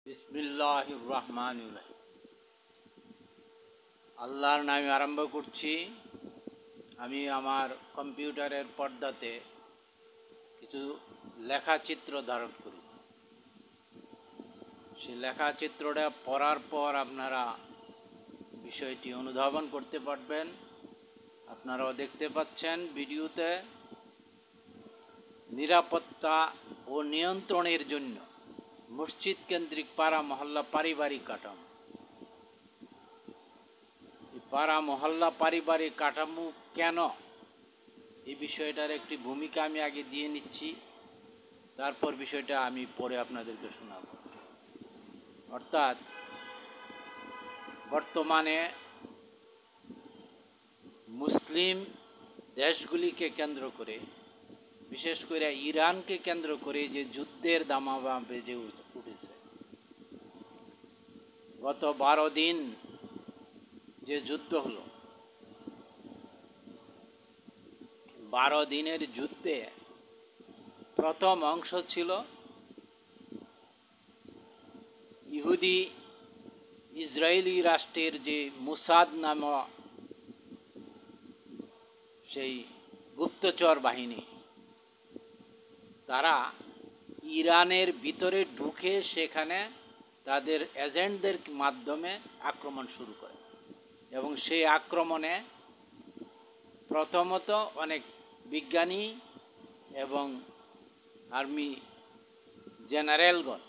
বিসমিল্লাহির রহমানির রহিম। আল্লাহর নামে আরম্ভ করছি। আমি আমার কম্পিউটারের পর্দাতে কিছু লেখাচিত্র ধারণ করেছি। সেই লেখাচিত্রটা পড়ার পর আপনারা বিষয়টি অনুধাবন করতে পারবেন। আপনারাও দেখতে পাচ্ছেন ভিডিওতে, নিরাপত্তা ও নিয়ন্ত্রণের জন্য মসজিদ কেন্দ্রিক পাড়া মহল্লা পারিবারিক কাঠামো। পাড়া মহল্লা পারিবারিক কাঠামো কেন, এই বিষয়টার একটি ভূমিকা আমি আগে দিয়ে নিচ্ছি, তারপর বিষয়টা আমি পরে আপনাদেরকে শোনাব। অর্থাৎ বর্তমানে মুসলিম দেশগুলিকে কেন্দ্র করে, বিশেষ করে ইরানকে কেন্দ্র করে যে যুদ্ধের দামামা বেজে উঠেছে, গত 12 দিন যে যুদ্ধ হলো, 12 দিনের যুদ্ধে প্রথম অংশ ছিল ইহুদি ইসরায়েলি রাষ্ট্রের যে মোসাদ নামক সেই গুপ্তচর বাহিনী, তারা ইরানের ভিতরে ঢুকে সেখানে তাদের এজেন্টদের মাধ্যমে আক্রমণ শুরু করে এবং সেই আক্রমণে প্রথমত অনেক বিজ্ঞানী এবং আর্মি জেনারেলগণ,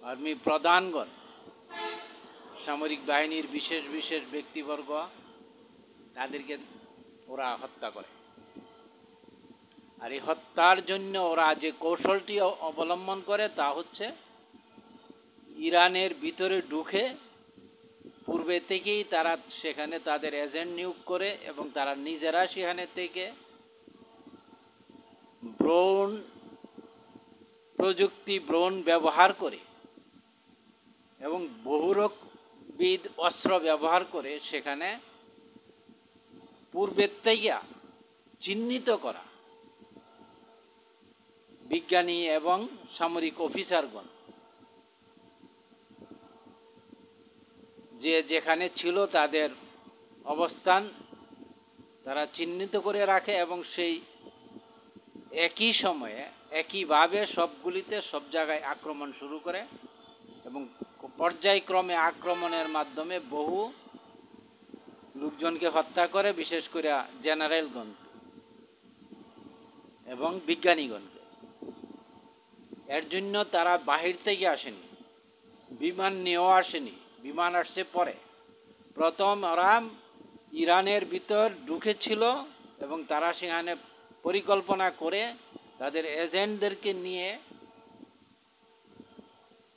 আর্মি প্রধানগণ, সামরিক বাহিনীর বিশেষ বিশেষ ব্যক্তিবর্গ, তাদেরকে ওরা হত্যা করে। আর এই হত্যার জন্য ওরা যে কৌশলটি অবলম্বন করে তা হচ্ছে ইরানের ভিতরে ঢুকে পূর্বে থেকেই তারা সেখানে তাদের এজেন্ট নিয়োগ করে এবং তারা নিজেরা সেখানে থেকে ড্রোন প্রযুক্তি ব্যবহার করে এবং বহুরকবিদ অস্ত্র ব্যবহার করে সেখানে পূর্বের থেকে চিহ্নিত করা বিজ্ঞানী এবং সামরিক অফিসারগণ যে যেখানে ছিল তাদের অবস্থান তারা চিহ্নিত করে রাখে এবং সেই একই সময়ে একইভাবে সবগুলিতে সব জায়গায় আক্রমণ শুরু করে এবং পর্যায়ক্রমে আক্রমণের মাধ্যমে বহু লোকজনকে হত্যা করে, বিশেষ করে জেনারেলগণ এবং বিজ্ঞানীগণকে। এর জন্য তারা বাহির থেকে আসেনি, বিমান নিয়েও আসেনি, বিমান আসছে পরে। প্রথম ওরা ইরানের ভিতর ঢুকেছিল এবং তারা সেখানে পরিকল্পনা করে তাদের এজেন্টদেরকে নিয়ে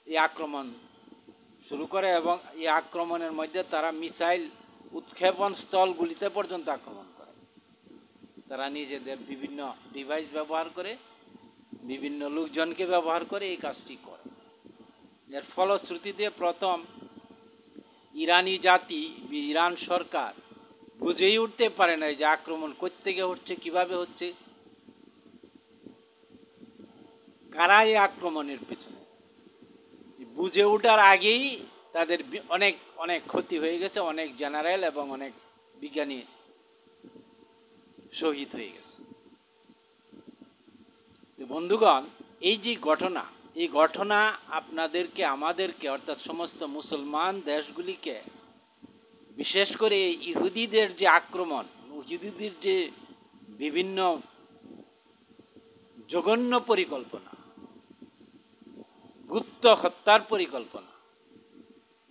এই আক্রমণ শুরু করে এবং এই আক্রমণের মধ্যে তারা মিসাইল উৎক্ষেপণ স্থলগুলিতে পর্যন্ত আক্রমণ করে। তারা নিজেদের বিভিন্ন ডিভাইস ব্যবহার করে, বিভিন্ন লোকজনকে ব্যবহার করে এই কাজটি করে। এর ফলশ্রুতিতে প্রথম ইরানি জাতি, ইরান সরকার বুঝেই উঠতে পারে না যে আক্রমণ কোত্থেকে হচ্ছে, কিভাবে হচ্ছে, কারা এই আক্রমণের পিছনে। বুঝে ওঠার আগেই তাদের অনেক অনেক ক্ষতি হয়ে গেছে, অনেক জেনারেল এবং অনেক বিজ্ঞানী শহীদ হয়ে গেছে। বন্ধুগণ, এই যে ঘটনা, এই ঘটনা আপনাদেরকে, আমাদেরকে, অর্থাৎ সমস্ত মুসলমান দেশগুলিকে, বিশেষ করে ইহুদিদের যে আক্রমণ, ইহুদিদের যে বিভিন্ন জঘন্য পরিকল্পনা, গুপ্ত হত্যার পরিকল্পনা,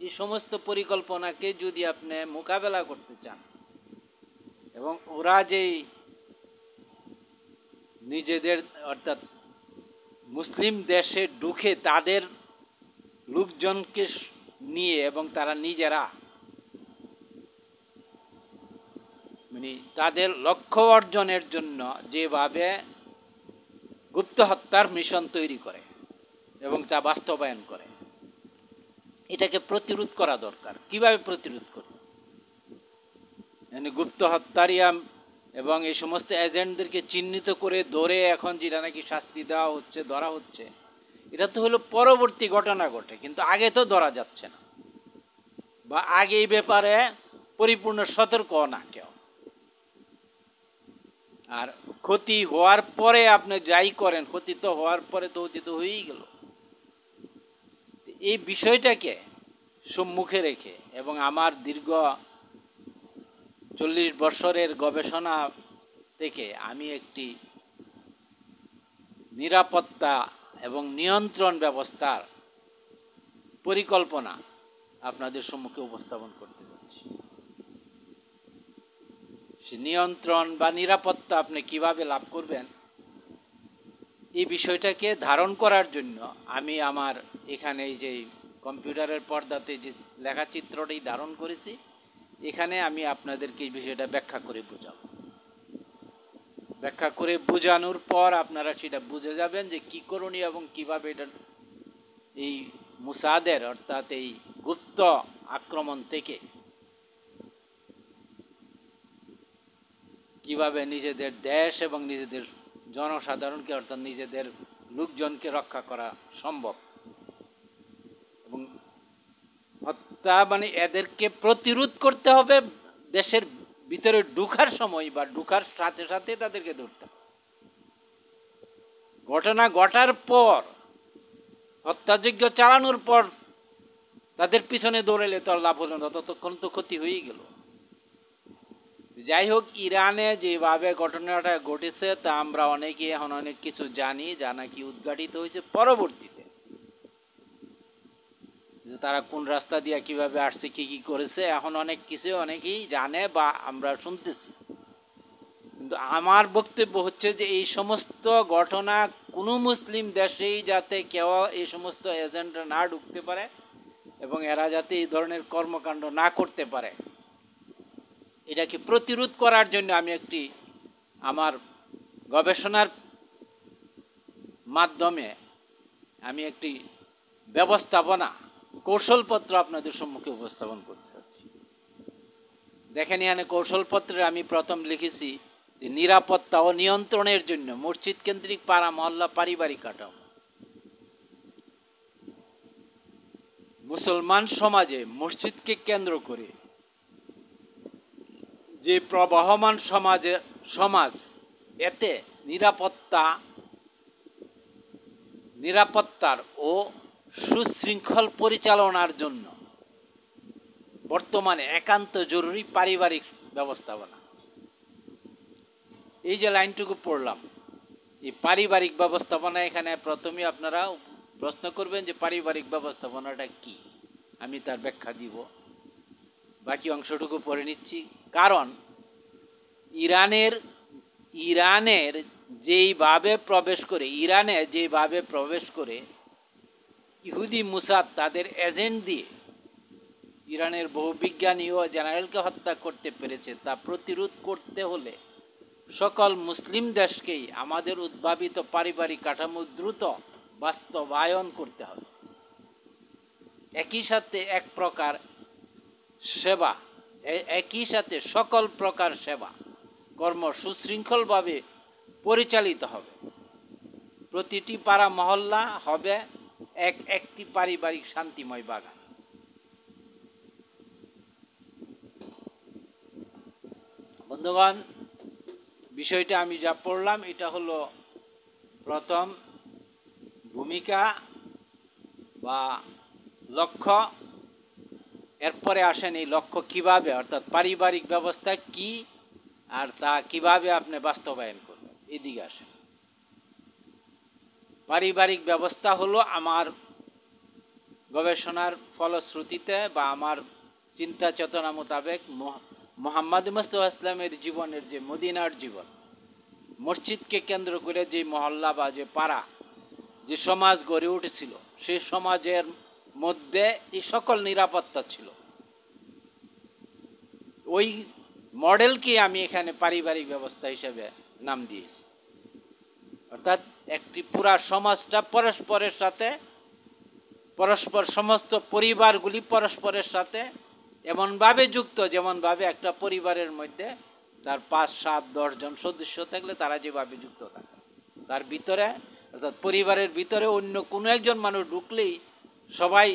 এই সমস্ত পরিকল্পনাকে যদি আপনি মোকাবেলা করতে চান এবং ওরা যে নিজেদের অর্থাৎ মুসলিম দেশে ঢুকে তাদের লোকজনকে নিয়ে এবং তারা নিজেরা মানে তাদের লক্ষ্য অর্জনের জন্য যেভাবে গুপ্ত হত্যার মিশন তৈরি করে এবং তা বাস্তবায়ন করে, এটাকে প্রতিরোধ করা দরকার। কিভাবে প্রতিরোধ করবে? গুপ্ত হত্যারিয়া এবং এই সমস্ত এজেন্টদেরকে চিহ্নিত করে ধরে এখন যেটা নাকি শাস্তি দেওয়া হচ্ছে, ধরা হচ্ছে, এটা তো হলো পরবর্তী ঘটনা ঘটে, কিন্তু আগে তো ধরা যাচ্ছে না, বা আগে এই ব্যাপারে পরিপূর্ণ সতর্ক না কেউ। আর ক্ষতি হওয়ার পরে আপনি যাই করেন, ক্ষতি তো হওয়ার পরে তো অতীত হয়েই গেল। এই বিষয়টাকে সম্মুখে রেখে এবং আমার দীর্ঘ 40 বছরের গবেষণা থেকে আমি একটি নিরাপত্তা এবং নিয়ন্ত্রণ ব্যবস্থার পরিকল্পনা আপনাদের সম্মুখে উপস্থাপন করতে যাচ্ছি। সে নিয়ন্ত্রণ বা নিরাপত্তা আপনি কিভাবে লাভ করবেন, এই বিষয়টাকে ধারণ করার জন্য আমি আমার এখানে এই যে কম্পিউটারের পর্দাতে যে লেখা চিত্রটাই ধারণ করেছি, এখানে আমি আপনাদেরকে এই বিষয়টা ব্যাখ্যা করে বোঝাবো। ব্যাখ্যা করে বোঝানোর পর আপনারা সেটা বুঝে যাবেন যে কী করণীয় এবং কীভাবে এটা এই মুসাদের অর্থাৎ এই গুপ্ত আক্রমণ থেকে কিভাবে নিজেদের দেশ এবং নিজেদের জনসাধারণকে অর্থাৎ নিজেদের লোকজনকে রক্ষা করা সম্ভব। এবং হত্যা মানে এদেরকে প্রতিরোধ করতে হবে দেশের ভিতরে ঢুকার সময় বা ঢুকার সাথে সাথে তাদেরকে ধরতে হবে। ঘটনা ঘটার পর হত্যাযজ্ঞ চালানোর পর তাদের পিছনে দৌড়াইলে তো আর লাভ হলো না, ততক্ষণ তো ক্ষতি হয়েই গেল। যাই হোক, ইরানে যেভাবে ঘটনাটা ঘটেছে তা আমরা অনেকে এখন অনেক কিছু জানি, যা নাকি উদ্ঘাটিত হয়েছে পরবর্তীতে, যে তারা কোন রাস্তা দিয়ে কিভাবে আসছে, কি কি করেছে, এখন অনেক কিছু অনেকেই জানে বা আমরা শুনতেছি। কিন্তু আমার বক্তব্য হচ্ছে যে এই সমস্ত ঘটনা কোনো মুসলিম দেশেই যাতে কেউ এই সমস্ত এজেন্ডা না ঢুকতে পারে এবং এরা যাতে এই ধরনের কর্মকাণ্ড না করতে পারে, এটাকে প্রতিরোধ করার জন্য আমি একটি আমার গবেষণার মাধ্যমে আমি একটি ব্যবস্থাপনা কৌশলপত্র আপনাদের সম্মুখে উপস্থাপন করতে চাচ্ছি। দেখেন, এখানে কৌশলপত্রে আমি প্রথম লিখেছি যে নিরাপত্তা ও নিয়ন্ত্রণের জন্য মসজিদ কেন্দ্রিক পাড়া মহল্লা পারিবারিক কাঠামো। মুসলমান সমাজে মসজিদকে কেন্দ্র করে যে প্রবহমান সমাজ, এতে নিরাপত্তার ও সুশৃঙ্খল পরিচালনার জন্য বর্তমানে একান্ত জরুরি পারিবারিক ব্যবস্থাপনা। এই যে লাইনটুকু পড়লাম, এই পারিবারিক ব্যবস্থাপনা, এখানে প্রথমে আপনারা প্রশ্ন করবেন যে পারিবারিক ব্যবস্থাপনাটা কি, আমি তার ব্যাখ্যা দিব। বাকি অংশটুকু পড়ে নিচ্ছি। কারণ ইরানে যেভাবে প্রবেশ করে ইহুদি মুসাদ তাদের এজেন্ট দিয়ে ইরানের বহু বিজ্ঞানী ও জেনারেলকে হত্যা করতে পেরেছে, তা প্রতিরোধ করতে হলে সকল মুসলিম দেশকেই আমাদের উদ্ভাবিত পারিবারিক কাঠামো দ্রুত বাস্তবায়ন করতে হবে। একই সাথে সকল প্রকার সেবা কর্ম সুশৃঙ্খলভাবে পরিচালিত হবে। প্রতিটি পাড়া মহল্লা হবে একটি পারিবারিক শান্তিময় বাগান। বন্ধুগণ, বিষয়টা আমি যা পড়লাম এটা হলো প্রথম ভূমিকা বা লক্ষ্য। এরপরে আসেন এই লক্ষ্য কিভাবে, অর্থাৎ পারিবারিক ব্যবস্থা কি আর তা কিভাবে আপনি বাস্তবায়ন করবেন, এদিকে আসেন। পারিবারিক ব্যবস্থা হলো আমার গবেষণার ফলশ্রুতিতে বা আমার চিন্তা চেতনা মোতাবেক মুহাম্মদ মুস্তাফা ইসলামের জীবনের যে মদিনার জীবন, মসজিদকে কেন্দ্র করে যে মহল্লা বা যে পাড়া, যে সমাজ গড়ে উঠেছিল, সেই সমাজের মধ্যে এই সকল নিরাপত্তা ছিল। ওই মডেলকে আমি এখানে পারিবারিক ব্যবস্থা হিসেবে নাম দিয়েছি। অর্থাৎ একটি পুরা সমাজটা সমস্ত পরিবারগুলি পরস্পরের সাথে এমনভাবে যুক্ত, যেমনভাবে একটা পরিবারের মধ্যে তার 5, 7, 10 জন সদস্য থাকলে তারা যেভাবে যুক্ত থাকে, তার ভিতরে অর্থাৎ পরিবারের ভিতরে অন্য কোনো একজন মানুষ ঢুকলেই সবাই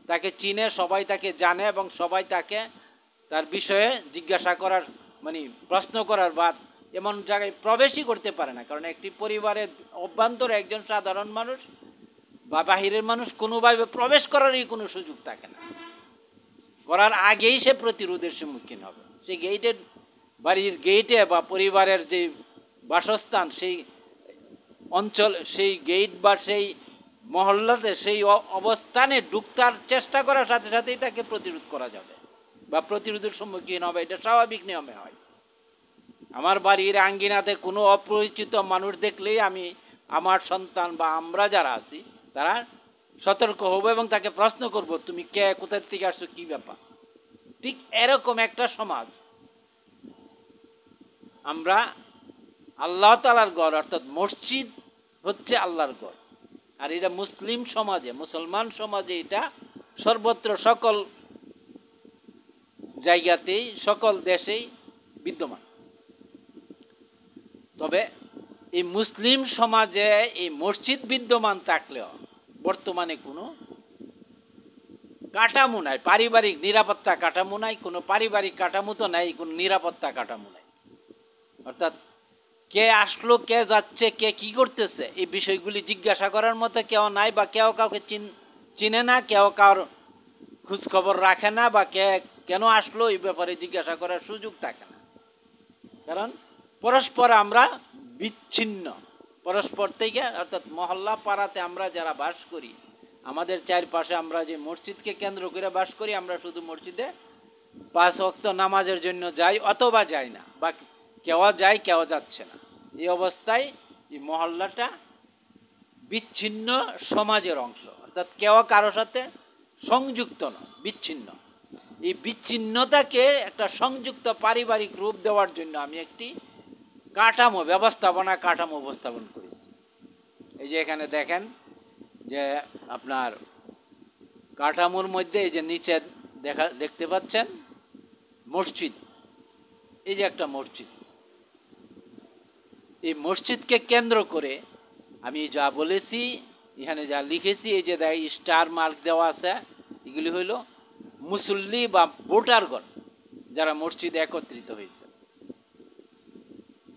তাকে চিনে, সবাই তাকে জানে এবং সবাই তাকে তার বিষয়ে জিজ্ঞাসা করার মানে প্রশ্ন করার বা এমন জায়গায় প্রবেশই করতে পারে না। কারণ একটি পরিবারের অভ্যন্তরে একজন সাধারণ মানুষ বা বাহিরের মানুষ কোনোভাবে প্রবেশ করারই কোনো সুযোগ থাকে না। করার আগেই সে প্রতিরোধের সম্মুখীন হবে। সে গেটের বাড়ির গেটে বা পরিবারের যে বাসস্থান সেই অঞ্চল, সেই গেট বা সেই মহল্লাতে সেই অবস্থানে ঢুকতার চেষ্টা করার সাথে সাথেই তাকে প্রতিরোধ করা যাবে বা প্রতিরোধের সম্মুখীন হবে। এটা স্বাভাবিক নিয়মে হয়। আমার বাড়ির আঙ্গিনাতে কোনো অপরিচিত মানুষ দেখলেই আমি আমার সন্তান বা আমরা যারা আছি তারা সতর্ক হব এবং তাকে প্রশ্ন করব, তুমি কে, কোথা থেকে আসছো, কি ব্যাপার। ঠিক এরকম একটা সমাজ আমরা, আল্লাহ তাআলার ঘর অর্থাৎ মসজিদ হচ্ছে আল্লাহর ঘর। আর এটা মুসলিম সমাজে, মুসলমান সমাজে এটা সর্বত্র সকল জায়গাতেই সকল দেশেই বিদ্যমান। তবে এই মুসলিম সমাজে এই মসজিদ বিদ্যমান থাকলেও বর্তমানে কোনো কাঠামো নাই, পারিবারিক নিরাপত্তা কাঠামো নাই, কোনো পারিবারিক কাঠামো তো নাই, কোনো নিরাপত্তা কাঠামো নাই। অর্থাৎ কে আসলো, কে যাচ্ছে, কে কি করতেছে, এই বিষয়গুলি জিজ্ঞাসা করার মতো কেউ নাই বা কেউ কাউকে চিনে না, কেউ কারোর খোঁজ খবর রাখে না বা কে কেন আসলো এই ব্যাপারে জিজ্ঞাসা করার সুযোগ থাকে না। কারণ পরস্পর আমরা বিচ্ছিন্ন, পরস্পর থেকে। অর্থাৎ মহল্লা পাড়াতে আমরা যারা বাস করি, আমাদের চারপাশে আমরা যে মসজিদকে কেন্দ্র করে বাস করি, আমরা শুধু মসজিদে 5 ওয়াক্ত নামাজের জন্য যাই অথবা যাই না, বা কেউ যায় কেউ যাচ্ছে না। এই অবস্থায় এই মহল্লাটা বিচ্ছিন্ন সমাজের অংশ। অর্থাৎ কেউ কারোর সাথে সংযুক্ত নয়, বিচ্ছিন্ন। এই বিচ্ছিন্নতাকে একটা সংযুক্ত পারিবারিক রূপ দেওয়ার জন্য আমি একটি কাঠামো উপস্থাপন করেছি। এই যে এখানে দেখেন যে আপনার কাঠামোর মধ্যে এই যে নিচে দেখতে পাচ্ছেন মসজিদ, এই যে একটা মসজিদ। এই মসজিদকে কেন্দ্র করে আমি যা বলেছি, এখানে যা লিখেছি, এই যে স্টার মার্ক দেওয়া আছে, এগুলি হইল মুসল্লি বা ভোটারগণ যারা মসজিদে একত্রিত হয়েছে।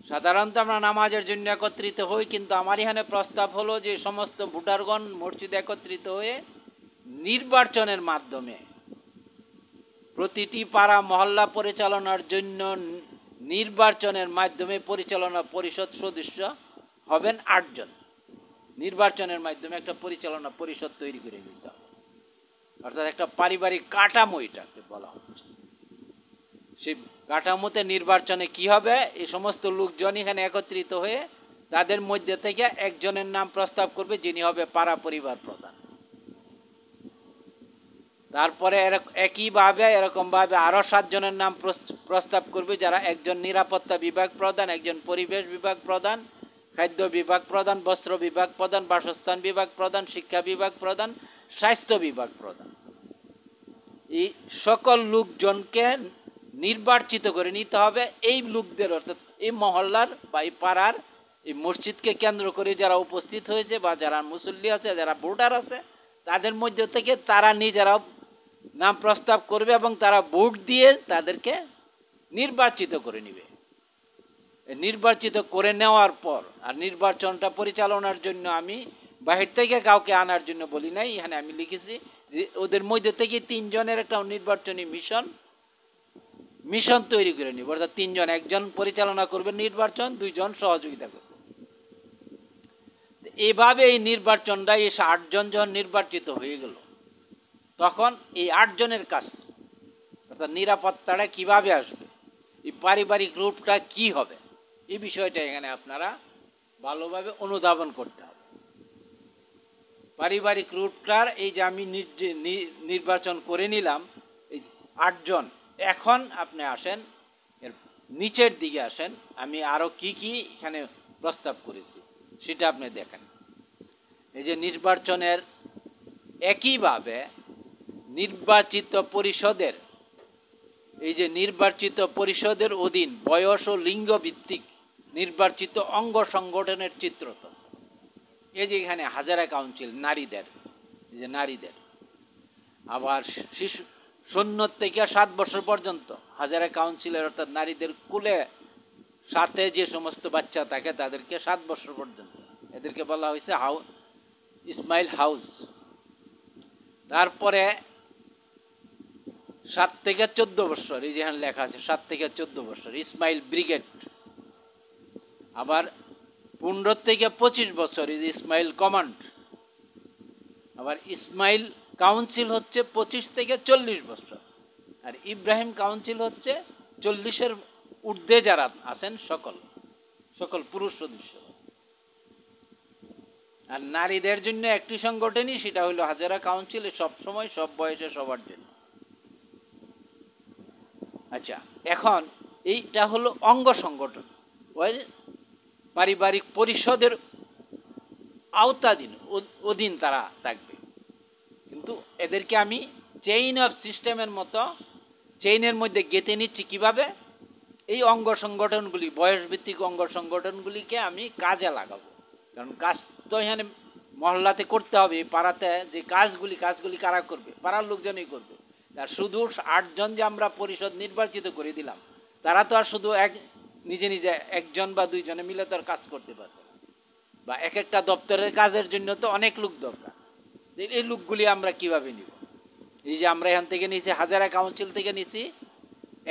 সাধারণত আমরা নামাজের জন্য একত্রিত হই, কিন্তু আমার এখানে প্রস্তাব হলো যে সমস্ত ভোটারগণ মসজিদে একত্রিত হয়ে নির্বাচনের মাধ্যমে প্রতিটি পাড়া মহল্লা পরিচালনার জন্য নির্বাচনের মাধ্যমে পরিচালনা পরিষদ সদস্য হবেন 8 জন। নির্বাচনের মাধ্যমে একটা পরিচালনা পরিষদ তৈরি করে নিতে হবে। অর্থাৎ একটা পারিবারিক কাঠামো এটাকে বলা হচ্ছে। সেই কাঠামোতে নির্বাচনে কি হবে, এই সমস্ত লোকজন এখানে একত্রিত হয়ে তাদের মধ্যে থেকে একজনের নাম প্রস্তাব করবে, যিনি হবে পাড়া পরিবার প্রধান। তারপরে একইভাবে এরকমভাবে আরও 7 জনের নাম প্রস্তাব করবে, যারা একজন নিরাপত্তা বিভাগ প্রধান, একজন পরিবেশ বিভাগ প্রধান, খাদ্য বিভাগ প্রধান, বস্ত্র বিভাগ প্রধান, বাসস্থান বিভাগ প্রধান, শিক্ষা বিভাগ প্রধান, স্বাস্থ্য বিভাগ প্রধান। এই সকল লোকজনকে নির্বাচিত করে নিতে হবে। এই লোকদের অর্থাৎ এই মহল্লার বা এই পাড়ার এই মসজিদকে কেন্দ্র করে যারা উপস্থিত হয়েছে বা যারা মুসল্লি আছে, যারা ভোটার আছে, তাদের মধ্যে থেকে তারা নিজেরা নাম প্রস্তাব করবে এবং তারা ভোট দিয়ে তাদেরকে নির্বাচিত করে নেবে। নির্বাচিত করে নেওয়ার পর, আর নির্বাচনটা পরিচালনার জন্য আমি বাহির থেকে কাউকে আনার জন্য বলি নাই, এখানে আমি লিখেছি যে ওদের মধ্যে থেকে 3 জনের একটা নির্বাচনী মিশন তৈরি করে নিব। অর্থাৎ 3 জন, একজন পরিচালনা করবে নির্বাচন, 2 জন সহযোগিতা করবে। এইভাবে এই নির্বাচনটা এসে 8 জন যখন নির্বাচিত হয়ে গেল, তখন এই 8 জনের কাজ, অর্থাৎ নিরাপত্তাটা কিভাবে আসবে, এই পারিবারিক রূপটা কি হবে, এই বিষয়টা এখানে আপনারা ভালোভাবে অনুধাবন করতে হবে। পারিবারিক রূপটার এই যে আমি নির্বাচন করে নিলাম এই 8 জন, এখন আপনি আসেন এর নিচের দিকে আসেন, আমি আরও কি কি এখানে প্রস্তাব করেছি সেটা আপনি দেখেন। এই যে নির্বাচনের একইভাবে নির্বাচিত পরিষদের, এই যে নির্বাচিত পরিষদের অধীন বয়স ও লিঙ্গ ভিত্তিক নির্বাচিত অঙ্গ সংগঠনের চিত্র। এই যে এখানে হাজারা কাউন্সিল নারীদের, এই যে নারীদের, আবার শিশু 0 থেকে 7 বছর পর্যন্ত হাজারা কাউন্সিলের, অর্থাৎ নারীদের কুলে সাথে যে সমস্ত বাচ্চা থাকে তাদেরকে 7 বছর পর্যন্ত, এদেরকে বলা হয়েছে ইসমাইল হাউস। তারপরে 7 থেকে 14 বছর, এই যেখানে লেখা আছে 7 থেকে 14 বছর ইসমাইল ব্রিগেড। আবার 15 থেকে 25 বছর এই যে ইসমাইল কমান্ড। আবার ইসমাইল কাউন্সিল হচ্ছে 25 থেকে 40 বছর, আর ইব্রাহিম কাউন্সিল হচ্ছে 40-এর ঊর্ধ্বে যারা আছেন সকল পুরুষ সদস্য। আর নারীদের জন্য একটি সংগঠনই, সেটা হলো হাজারা কাউন্সিল, সবসময় সব বয়সে সবার জন্য। আচ্ছা, এখন এইটা হলো অঙ্গ সংগঠন, ওই পারিবারিক পরিষদের আওতাধীন অধীন তারা থাকবে। কিন্তু এদেরকে আমি চেইন অফ সিস্টেমের মতো চেইনের মধ্যে গেঁথে নিচ্ছি কিভাবে? এই অঙ্গ সংগঠনগুলি, বয়সভিত্তিক অঙ্গ সংগঠনগুলিকে আমি কাজে লাগাবো। কারণ কাজ তো এখানে মহল্লাতে করতে হবে, পাড়াতে যে কাজগুলি কারা করবে? পাড়ার লোকজনই করবে। আর শুধু 8 জন যে আমরা পরিষদ নির্বাচিত করে দিলাম, তারা তো আর শুধু নিজে নিজে 1 জন বা 2 জনে মিলে তো আর কাজ করতে পারবে না। বা এক একটা দপ্তরের কাজের জন্য তো অনেক লোক দরকার। এই লোকগুলি আমরা কিভাবে নিব? এই যে আমরা এখান থেকে নিয়েছি, হাজারা কাউন্সিল থেকে নিয়েছি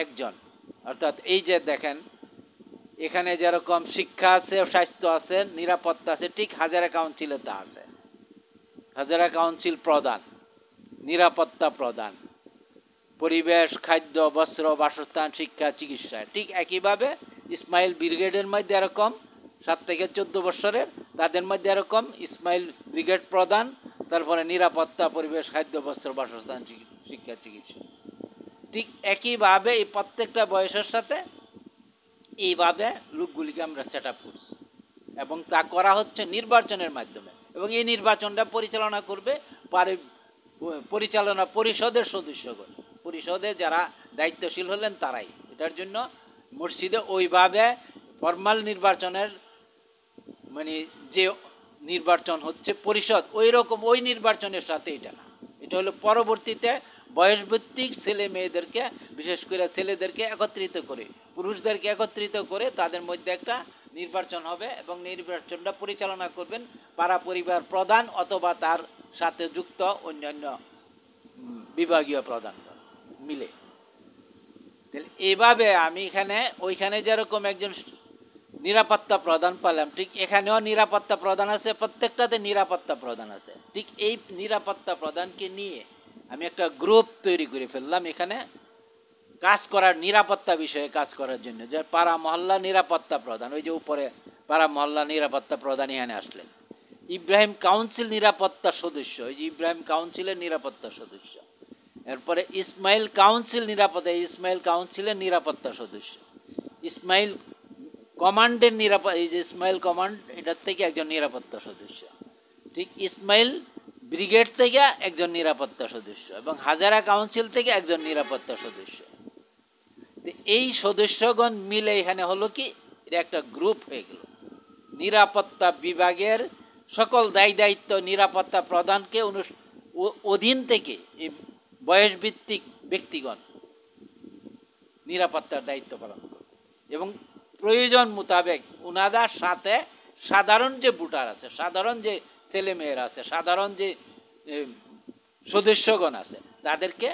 1 জন, অর্থাৎ এই যে দেখেন এখানে যেরকম শিক্ষা আছে, স্বাস্থ্য আছে, নিরাপত্তা আছে, ঠিক হাজারা কাউন্সিলে তা আছে। হাজারা কাউন্সিল প্রধান, নিরাপত্তা প্রধান, পরিবেশ, খাদ্য, বস্ত্র, বাসস্থান, শিক্ষা, চিকিৎসা। ঠিক একইভাবে ইসমাইল ব্রিগেডের মধ্যে এরকম 7 থেকে 14 বছরের, তাদের মধ্যে এরকম ইসমাইল ব্রিগেড প্রধান, তারপরে নিরাপত্তা, পরিবেশ, খাদ্য, বস্ত্র, বাসস্থান, শিক্ষা, চিকিৎসা। ঠিক একইভাবে এই প্রত্যেকটা বয়সের সাথে এইভাবে লোকগুলিকে আমরা সেট আপ করছি, এবং তা করা হচ্ছে নির্বাচনের মাধ্যমে। এবং এই নির্বাচনটা পরিচালনা করবে পরিচালনা পরিষদের সদস্যগণ, পরিষদে যারা দায়িত্বশীল হলেন তারাই। এটার জন্য মসজিদে ওইভাবে ফরমাল নির্বাচনের, মানে যে নির্বাচন হচ্ছে পরিষদ, ওই রকম ওই নির্বাচনের সাথে এটা না। এটা হলো পরবর্তীতে বয়সভিত্তিক ছেলে মেয়েদেরকে, বিশেষ করে ছেলেদেরকে একত্রিত করে, পুরুষদেরকে একত্রিত করে তাদের মধ্যে একটা নির্বাচন হবে, এবং নির্বাচনটা পরিচালনা করবেন পাড়া পরিবার প্রধান অথবা তার সাথে যুক্ত অন্যান্য বিভাগীয় প্রধান মিলে। এইভাবে আমি ওইখানে যেরকম একজন নিরাপত্তা প্রধান পেলাম, ঠিক এখানেও নিরাপত্তা প্রধান আছে, প্রত্যেকটাতে নিরাপত্তা প্রধান আছে। ঠিক এই নিরাপত্তা প্রধানকে নিয়ে আমি একটা গ্রুপ তৈরি করে ফেললাম এখানে কাজ করার, নিরাপত্তা বিষয়ে কাজ করার জন্য। যে পাড়া মহল্লা নিরাপত্তা প্রধান, ওই যে উপরে পাড়া মহল্লা নিরাপত্তা প্রধান এখানে আসলেন। ইব্রাহিম কাউন্সিল নিরাপত্তা সদস্য, ওই যে ইব্রাহিম কাউন্সিলের নিরাপত্তা সদস্য। এরপরে ইসমাইল কাউন্সিল নিরাপত্তা, ইসমাইল কাউন্সিলের নিরাপত্তা সদস্য। ইসমাইল কমান্ডের এই যে ইসমাইল কমান্ড, এটার থেকে একজন নিরাপত্তা সদস্য। ঠিক ইসমাইল ব্রিগেড থেকে একজন নিরাপত্তা সদস্য, এবং হাজারা কাউন্সিল থেকে একজন নিরাপত্তা সদস্য। এই সদস্যগণ মিলে এখানে হলো কি, এটা একটা গ্রুপ হয়ে গেল। নিরাপত্তা বিভাগের সকল দায়িত্ব নিরাপত্তা প্রধানকে অধীন থেকে এই বয়সভিত্তিক ব্যক্তিগণ নিরাপত্তার দায়িত্ব পালন করবে, এবং প্রয়োজন মোতাবেক ওনাদের সাথে সাধারণ যে ভোটার আছে, সাধারণ যে ছেলেমেয়েরা আছে, সাধারণ যে সদস্যগণ আছে, তাদেরকে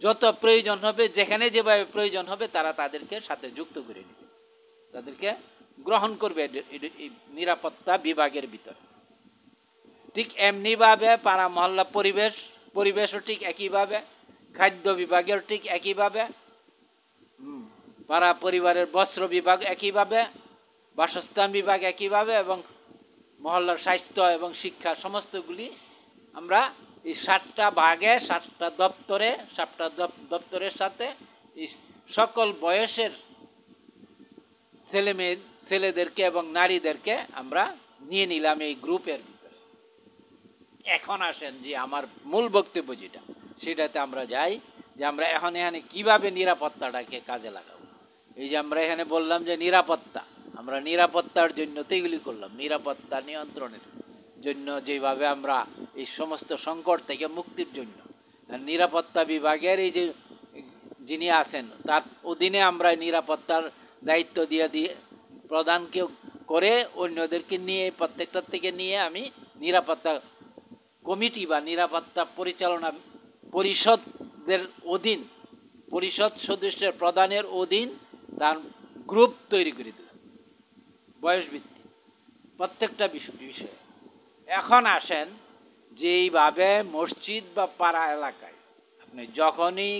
যত প্রয়োজন হবে, যেখানে যেভাবে প্রয়োজন হবে, তারা তাদেরকে সাথে যুক্ত করে নেবে, তাদেরকে গ্রহণ করবে নিরাপত্তা বিভাগের ভিতরে। ঠিক এমনিভাবে পাড়া মহল্লা পরিবেশও ঠিক একইভাবে, খাদ্য বিভাগের ঠিক একইভাবে, পাড়া পরিবারের বস্ত্র বিভাগ একইভাবে, বাসস্থান বিভাগ একইভাবে, এবং মহল্লার স্বাস্থ্য এবং শিক্ষা সমস্তগুলি আমরা এই 7টা ভাগে 7টা দপ্তরের সাথে এই সকল বয়সের ছেলেদেরকে এবং নারীদেরকে আমরা নিয়ে নিলাম এই গ্রুপের ভিতরে। এখন আসেন যে আমার মূল বক্তব্য যেটা, সেটাতে আমরা যাই, যে আমরা এখানে কিভাবে নিরাপত্তাটাকে কাজে লাগাবো। এই যে আমরা এখানে বললাম যে নিরাপত্তা, আমরা নিরাপত্তার জন্য তো এগুলি করলাম, নিরাপত্তা নিয়ন্ত্রণের জন্য, যেভাবে আমরা এই সমস্ত সংকট থেকে মুক্তির জন্য। আর নিরাপত্তা বিভাগের এই যে যিনি আছেন তার অধীনে আমরা নিরাপত্তার দায়িত্ব দিয়ে প্রধানকে করে অন্যদেরকে নিয়ে প্রত্যেকটার থেকে নিয়ে আমি নিরাপত্তা কমিটি বা নিরাপত্তা পরিচালনা পরিষদের অধীন, পরিষদ সদস্যের প্রধানের অধীন তার গ্রুপ তৈরি করে দিলাম বয়সভিত্তিক প্রত্যেকটা বিষয়ে। এখন আসেন যে এইভাবে মসজিদ বা পাড়া এলাকায় আপনি যখনই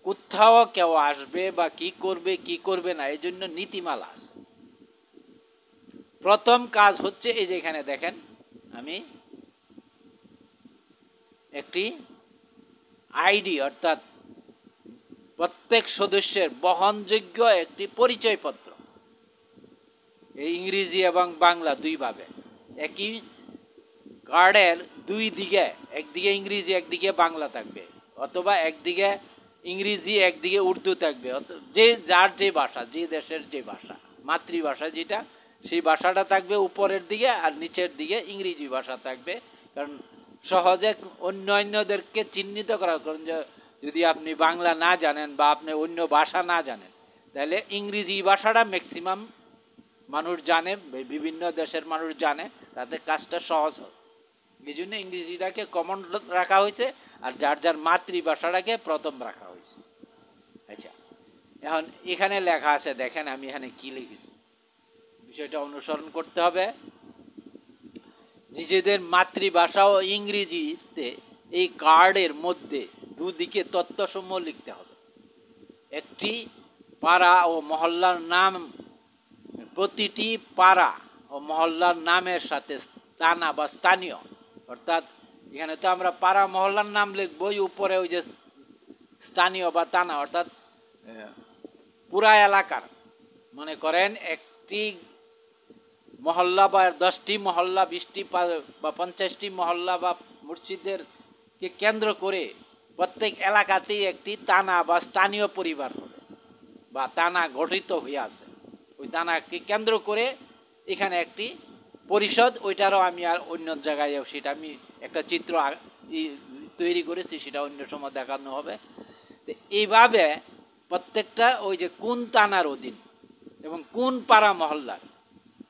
কোথাও কেউ আসবে বা কি করবে না, এই জন্য নীতিমালা আছে। প্রথম কাজ হচ্ছে এই যে এখানে দেখেন আমি একটি আইডি অর্থাৎ প্রত্যেক সদস্যের বহনযোগ্য একটি পরিচয়পত্র, এই ইংরেজি এবং বাংলা দুইভাবে, একই কার্ডের দুই দিকে, একদিকে ইংরেজি একদিকে বাংলা থাকবে, অথবা একদিকে ইংরেজি একদিকে উর্দু থাকবে, যে যার যে ভাষা, যে দেশের যে ভাষা, মাতৃভাষা যেটা, সেই ভাষাটা থাকবে উপরের দিকে, আর নিচের দিকে ইংরেজি ভাষা থাকবে। কারণ সহজে অন্যদেরকে চিহ্নিত করা, কারণ যদি আপনি বাংলা না জানেন বা আপনি অন্য ভাষা না জানেন, তাহলে ইংরেজি ভাষাটা ম্যাক্সিমাম মানুষ জানে, বিভিন্ন দেশের মানুষ জানে, তাতে কাজটা সহজ হয়। এই জন্য ইংরেজিটাকে কমন রাখা হয়েছে, আর যার যার মাতৃভাষাটাকে প্রথম রাখা হয়েছে। আচ্ছা, এখন এখানে লেখা আছে, দেখেন আমি এখানে কি লিখেছি, বিষয়টা অনুসরণ করতে হবে। নিজেদের মাতৃভাষা ও ইংরেজিতে এই কার্ডের মধ্যে দুদিকে তথ্যসমূহ লিখতে হবে। একটি পাড়া ও মহল্লার নাম, প্রতিটি পাড়া ও মহল্লার নামের সাথে থানা বা স্থানীয়, অর্থাৎ এখানে তো আমরা পাড়া মহল্লার নাম লিখবো, উপরে ওই যে স্থানীয় বা থানা, অর্থাৎ পুরা এলাকার, মনে করেন একটি মহল্লা বা 10টি মহল্লা, 20টি বা 50টি মহল্লা বা মসজিদকে কেন্দ্র করে প্রত্যেক এলাকাতেই একটি থানা বা স্থানীয় পরিবার হবে বা থানা গঠিত হয়ে আছে। ওই থানাকে কেন্দ্র করে এখানে একটি পরিষদ, ওইটারও আমি আর অন্য জায়গায় সেটা আমি একটা চিত্র তৈরি করেছি, সেটা অন্য সময় দেখানো হবে। তো এইভাবে প্রত্যেকটা ওই যে কোন থানার অধীন এবং কোন পাড়া মহল্লার,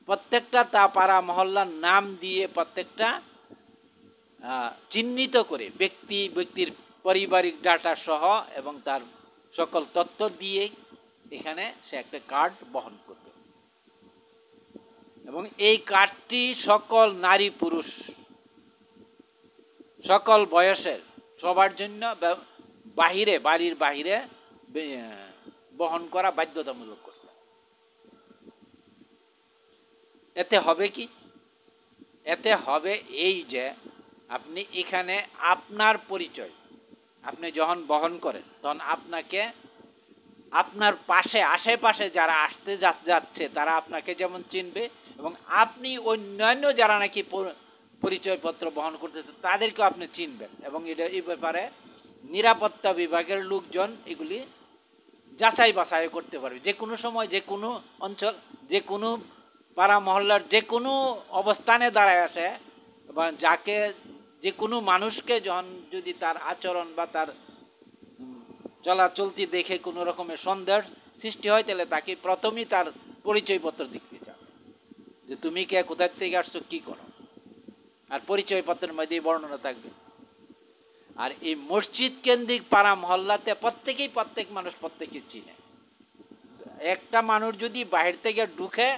প্রত্যেকটা তা পাড়া মহল্লার নাম দিয়ে প্রত্যেকটা চিহ্নিত করে ব্যক্তির পারিবারিক ডাটা সহ এবং তার সকল তথ্য দিয়ে এখানে সে একটা কার্ড বহন করবে। এবং এই কার্ডটি সকল নারী পুরুষ সকল বয়সের সবার জন্য বাড়ির বাহিরে বহন করা বাধ্যতামূলক করতে। এতে হবে কি? এতে হবে এই যে আপনি এখানে আপনার পরিচয় আপনি যখন বহন করেন, তখন আপনাকে আপনার পাশে আশেপাশে যারা আসতে যাচ্ছে তারা আপনাকে যেমন চিনবে, এবং আপনি অন্যান্য যারা নাকি পরিচয়পত্র বহন করতেছে তাদেরকেও আপনি চিনবেন। এবং এটা এই ব্যাপারে নিরাপত্তা বিভাগের লোকজন এগুলি যাচাই বাছাই করতে পারবে, যে কোনো সময়, যে কোনো অঞ্চল, যে কোনো পাড়া মহল্লার যে কোনো অবস্থানে দাঁড়ায় আসে, বা যাকে যে কোনো মানুষকে যখন যদি তার আচরণ বা তার চলাচলতি দেখে কোনো রকমের সন্দেহ সৃষ্টি হয়, তাহলে তাকে প্রথমেই তার পরিচয়পত্র দেখতে যাবে, যে তুমি কে, কোথা থেকে আসছো, কি করো, আর পরিচয়পত্রের মধ্যেই বর্ণনা থাকবে। আর এই মসজিদ কেন্দ্রিক পাড়া মহল্লাতে প্রত্যেক মানুষ প্রত্যেকে চিনে। একটা মানুষ যদি বাহির থেকে ঢুকে,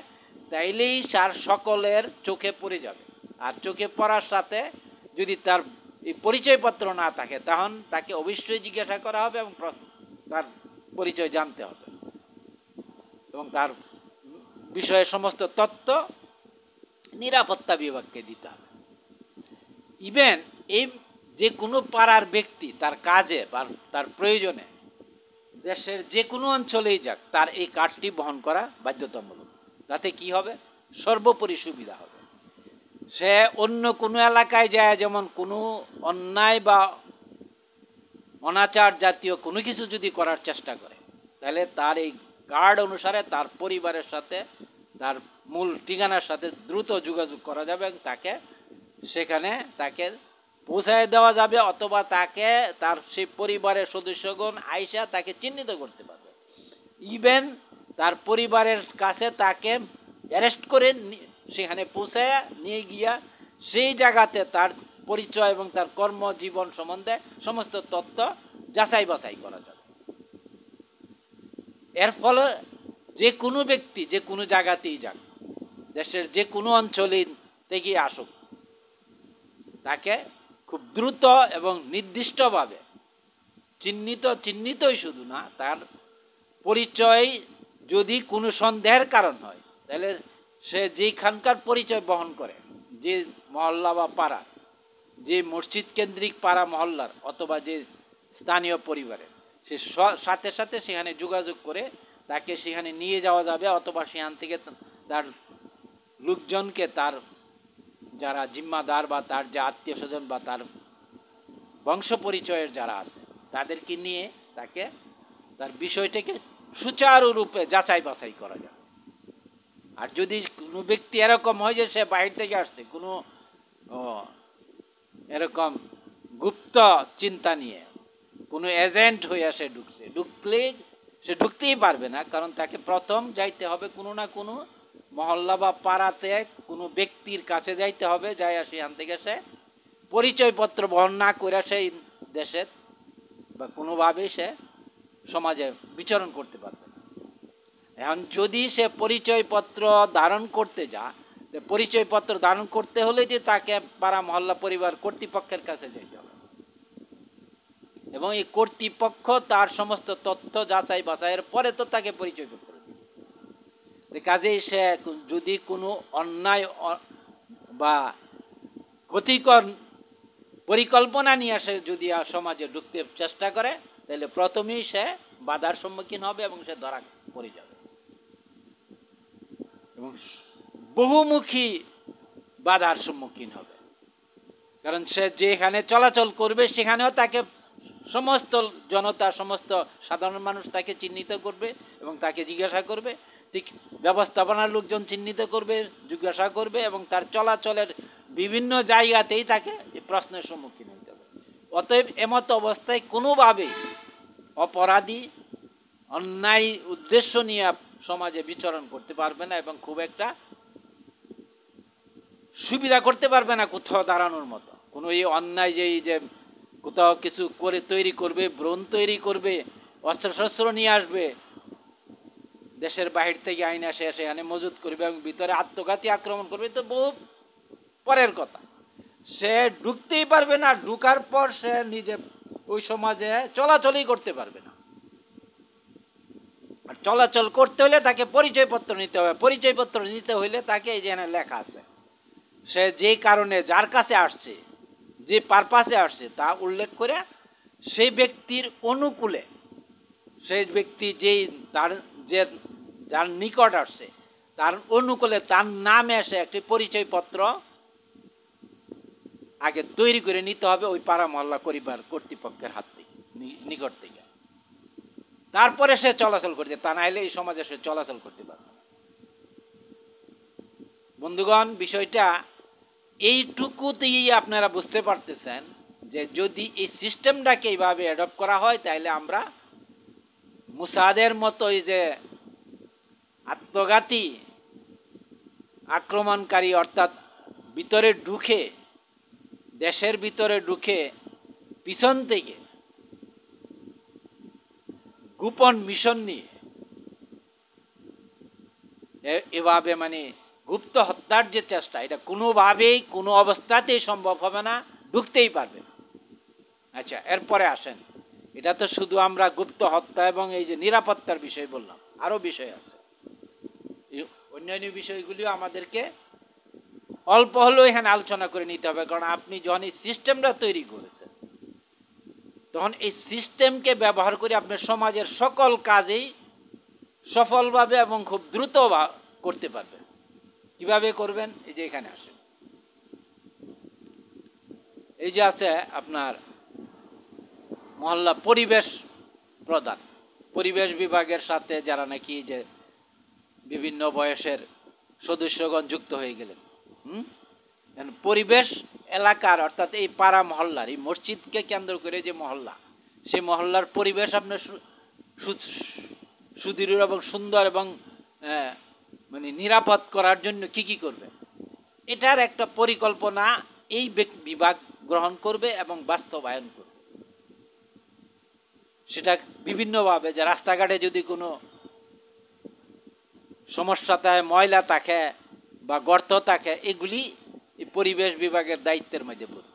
তাইলেই তার সকলের চোখে পড়ে যাবে, আর চোখে পড়ার সাথে যদি তার এই পরিচয়পত্র না থাকে, তখন তাকে অবশ্যই জিজ্ঞাসা করা হবে এবং তার পরিচয় জানতে হবে, এবং তার বিষয়ে সমস্ত তথ্য নিরাপত্তা বিভাগকে দিতে হবে। ইভেন এই যে কোনো পাড়ার ব্যক্তি তার কাজে বা তার প্রয়োজনে দেশের যে কোনো অঞ্চলেই যাক, তার এই কার্ডটি বহন করা বাধ্যতামূলক। তাতে কি হবে? সর্বোপরি সুবিধা হবে। সে অন্য কোনো এলাকায় যায় যেমন কোনো অন্যায় বা অনাচার জাতীয় কোনো কিছু যদি করার চেষ্টা করে, তাহলে তার এই কার্ড অনুসারে তার পরিবারের সাথে তার মূল ঠিকানার সাথে দ্রুত যোগাযোগ করা যাবে এবং সেখানে তাকে পৌঁছায় দেওয়া যাবে, অথবা তাকে তার সেই পরিবারের সদস্যগণ আইসা তাকে চিহ্নিত করতে পারবে। ইভেন তার পরিবারের কাছে তাকে অ্যারেস্ট করে সেখানে পৌঁছায় নিয়ে গিয়া সেই জায়গাতে তার পরিচয় এবং তার কর্মজীবন সম্বন্ধে সমস্ত তথ্য যাচাই বাছাই করা যাবে। এর ফলে যে কোনো ব্যক্তি যে কোনো জায়গাতেই যাক, দেশের যে কোনো অঞ্চলে থেকে আসুক, তাকে খুব দ্রুত এবং নির্দিষ্টভাবে চিহ্নিতই শুধু না, তার পরিচয় যদি কোনো সন্দেহের কারণ হয়, তাহলে সে যেখানকার পরিচয় বহন করে, যে মহল্লা বা পাড়া, যে মসজিদ কেন্দ্রিক পাড়া মহল্লার অথবা যে স্থানীয় পরিবারের, সে সাথে সাথে সেখানে যোগাযোগ করে তাকে সেখানে নিয়ে যাওয়া যাবে, অথবা সেখান থেকে তার লোকজনকে, তার যারা জিম্মাদার বা তার যে আত্মীয় স্বজন বা তার বংশ পরিচয়ের যারা আছে, তাদেরকে নিয়ে তাকে তার বিষয়টাকে সুচারুরূপে যাচাই বাছাই করা যায়। আর যদি কোনো ব্যক্তি এরকম হয় যে সে বাইরে থেকে আসছে, কোনো এরকম গুপ্ত চিন্তা নিয়ে কোনো এজেন্ট হয়ে সে ঢুকলে সে ঢুকতেই পারবে না, কারণ তাকে প্রথম যাইতে হবে কোনো না কোনো মহল্লা বা পাড়াতে কোনো ব্যক্তির কাছে যাইতে হবে, যাই সেখান থেকে সে পরিচয়পত্র বহন না করে সেই দেশে বা কোনোভাবেই সে সমাজে বিচরণ করতে পারবে না। এখন যদি সে পরিচয়পত্র ধারণ করতে পরিচয়পত্র ধারণ করতে হলে যে তাকে পাড়া মহল্লা পরিবার কর্তৃপক্ষের কাছে যেতে হবে, এবং এই কর্তৃপক্ষ তার সমস্ত তথ্য যাচাই বাছাইয়ের পরে তো তাকে পরিচয়পত্র দিবে। কাজেই সে যদি কোনো অন্যায় বা ক্ষতিকর পরিকল্পনা নিয়ে সে যদি সমাজে ঢুকতে চেষ্টা করে, তাহলে প্রথমেই সে বাধার সম্মুখীন হবে এবং সে ধরা পড়ে যাবে, এবং বহুমুখী বাধার সম্মুখীন হবে। কারণ সে যেখানে চলাচল করবে সেখানেও তাকে সমস্ত জনতা, সমস্ত সাধারণ মানুষ তাকে চিহ্নিত করবে এবং তাকে জিজ্ঞাসা করবে, ঠিক ব্যবস্থাপনার লোকজন চিহ্নিত করবে, জিজ্ঞাসা করবে, এবং তার চলাচলের বিভিন্ন জায়গাতেই তাকে প্রশ্নের সম্মুখীন হতে হবে। অতএব এমত অবস্থায় কোনোভাবেই অপরাধী অন্যায় উদ্দেশ্য নিয়ে সমাজে বিচরণ করতে পারবে না, এবং খুব একটা সুবিধা করতে পারবে না কোথাও দাঁড়ানোর মতো। কোনো এই অন্যায় যে কোথাও কিছু করে তৈরি করবে, ব্রণ তৈরি করবে, অস্ত্রশস্ত্র নিয়ে আসবে দেশের বাহির থেকে, আইন আসে সেখানে মজুত করবে এবং ভিতরে আত্মঘাতী আক্রমণ করবে, তো বহু পরের কথা। সে ঢুকতেই পারবে না, ঢুকার পর সে নিজে ওই সমাজে চলাচলই করতে পারবে না। আর চলাচল করতে হলে তাকে পরিচয়পত্র নিতে হবে। পরিচয়পত্র নিতে হইলে তাকে এই যেখানে লেখা আছে, সে যে কারণে যার কাছে আসছে, যে পারপাসে আসছে তা উল্লেখ করে সেই ব্যক্তির অনুকূলে, সেই ব্যক্তি যেই তার যে যার নিকট আসছে তার অনুকূলে তার নামে এসে একটি পরিচয়পত্র আগে তৈরি করে নিতে হবে ওই পাড়া মহল্লা পরিবার কর্তৃপক্ষের হাত থেকে, নিকট থেকে। তারপরে সে চলাচল করতে, তা না হলে এই সমাজে সে চলাচল করতে পারবে না। বন্ধুগণ, বিষয়টা এইটুকুতেই আপনারা বুঝতে পারতেছেন যে যদি এই সিস্টেমটাকে এইভাবে অ্যাডপ্ট করা হয়, তাহলে আমরা মুসাদের মতো এই যে আত্মঘাতী আক্রমণকারী, অর্থাৎ ভিতরে ঢুকে, দেশের ভিতরে ঢুকে পিছন থেকে গোপন মিশন নিয়ে এভাবে মানে গুপ্ত হত্যার যে চেষ্টা, এটা কোনোভাবেই কোনো অবস্থাতেই সম্ভব হবে না, ঢুকতেই পারবে না। আচ্ছা, এরপরে আসেন, এটা তো শুধু আমরা গুপ্ত হত্যা এবং এই যে নিরাপত্তার বিষয় বললাম, আরও বিষয় আছে। অন্যান্য বিষয়গুলিও আমাদেরকে অল্প হলেও এখানে আলোচনা করে নিতে হবে, কারণ আপনি যখন এই সিস্টেমটা তৈরি করেছেন, তখন এই সিস্টেমকে ব্যবহার করে আপনার সমাজের সকল কাজেই সফলভাবে এবং খুব দ্রুত করতে পারবেন। কিভাবে করবেন? এই যে এখানে আসে, এই যে আছে আপনার মহল্লা পরিবেশ প্রধান, পরিবেশ বিভাগের সাথে যারা নাকি যে বিভিন্ন বয়সের সদস্যগণ যুক্ত হয়ে গেলেন। পরিবেশ এলাকার অর্থাৎ এই পাড়া মহল্লার এই মসজিদকে কেন্দ্র করে যে মহল্লা, সেই মহল্লার পরিবেশ আপনার সুদৃঢ় এবং সুন্দর এবং মানে নিরাপদ করার জন্য কি কি করবে, এটার একটা পরিকল্পনা এই বিভাগ গ্রহণ করবে এবং বাস্তবায়ন করবে। সেটা বিভিন্নভাবে, যে রাস্তাঘাটে যদি কোনো সমস্যা থাকে, ময়লা থাকে বা গর্ত থাকে, এগুলি এই পরিবেশ বিভাগের দায়িত্বের মধ্যে পড়বে।